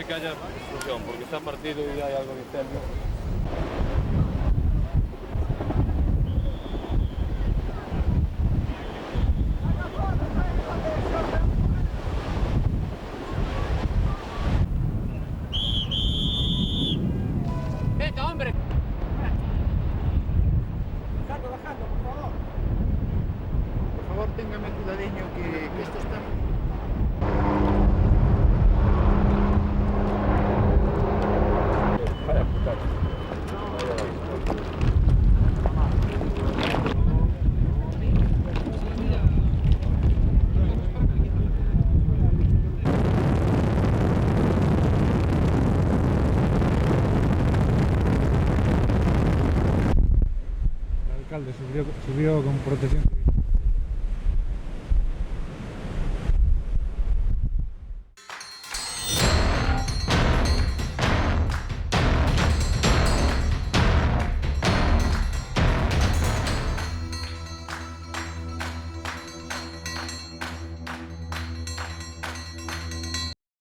que haya explosión, porque está partido y hay algo de incendio. ¡Venga, hombre! Bajando, por favor. Por favor, téngame cuidadinho que esto está... Vaya putada. El alcalde subió con protección.